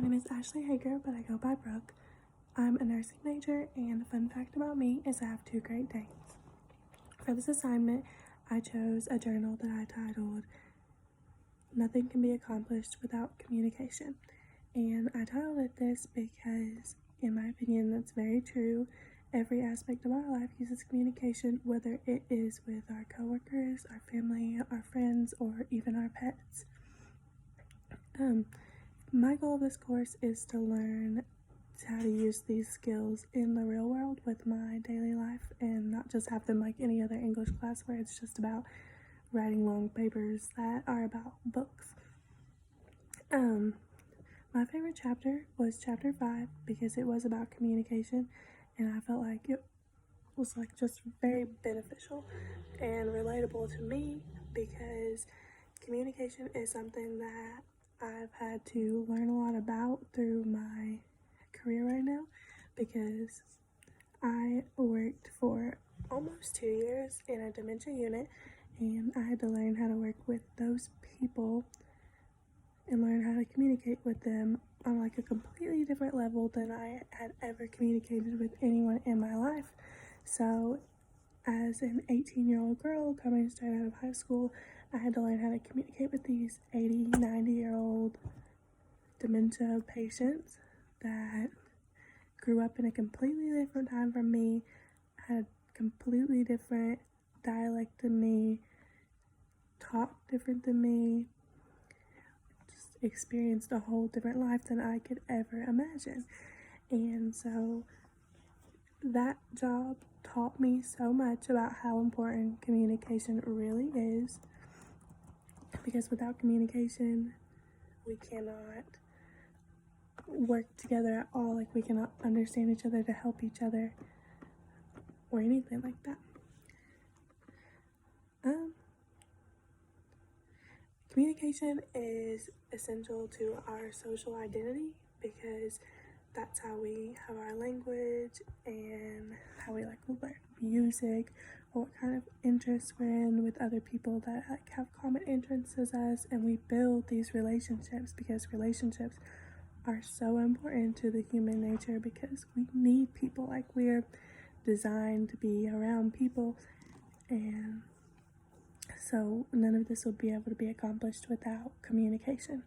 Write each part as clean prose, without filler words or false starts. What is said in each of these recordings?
My name is Ashley Hager, but I go by Brooke. I'm a nursing major, and the fun fact about me is I have two Great Danes. For this assignment, I chose a journal that I titled Nothing Can Be Accomplished Without Communication. And I titled it this because, in my opinion, that's very true. Every aspect of our life uses communication, whether it is with our coworkers, our family, our friends, or even our pets. My goal of this course is to learn how to use these skills in the real world with my daily life and not just have them like any other English class where it's just about writing long papers that are about books. My favorite chapter was chapter 5 because it was about communication, and I felt like it was like just very beneficial and relatable to me because communication is something that I've had to learn a lot about through my career right now because I worked for almost 2 years in a dementia unit, and I had to learn how to work with those people and learn how to communicate with them on like a completely different level than I had ever communicated with anyone in my life. So as an 18-year-old girl coming straight out of high school, I had to learn how to communicate with these 80, 90-year-old dementia patients that grew up in a completely different time from me, had completely different dialect than me, talked different than me, just experienced a whole different life than I could ever imagine. And so that job taught me so much about how important communication really is, because without communication we cannot work together at all. Like, we cannot understand each other to help each other or anything like that. Communication is essential to our social identity because that's how we have our language and how we like learn music or what kind of interests we're in with other people that like have common interests as us, and we build these relationships because relationships are so important to the human nature because we need people. Like, we're designed to be around people, and so none of this would be able to be accomplished without communication.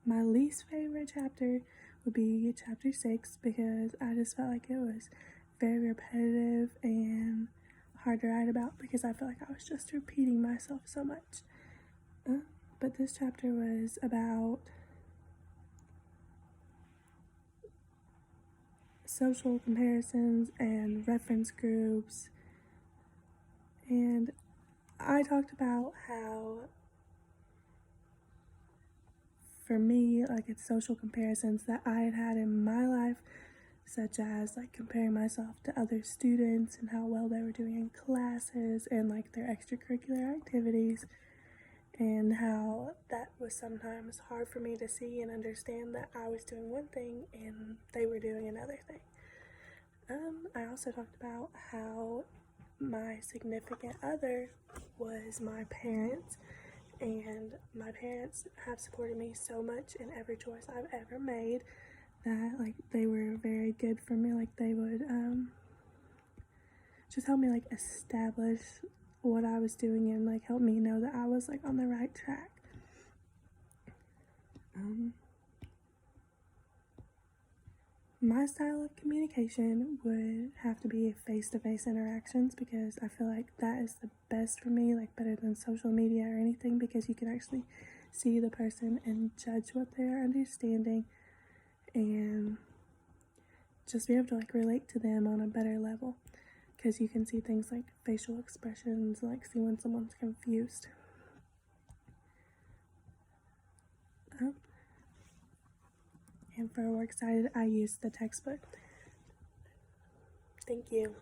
My least favorite chapter would be chapter 6 because I just felt like it was very repetitive and hard to write about because I felt like I was just repeating myself so much. But this chapter was about social comparisons and reference groups, and I talked about how for me, like, it's social comparisons that I had in my life, such as like comparing myself to other students and how well they were doing in classes and like their extracurricular activities, and how that was sometimes hard for me to see and understand that I was doing one thing and they were doing another thing. I also talked about how my significant other was my parents, and my parents have supported me so much in every choice I've ever made that like they were very good for me. Like, they would just help me like establish what I was doing and like help me know that I was like on the right track. My style of communication would have to be face-to-face interactions because I feel like that is the best for me, like better than social media or anything, because you can actually see the person and judge what they're understanding and just be able to like relate to them on a better level, because you can see things like facial expressions, like see when someone's confused. And for works cited, I used the textbook. Thank you.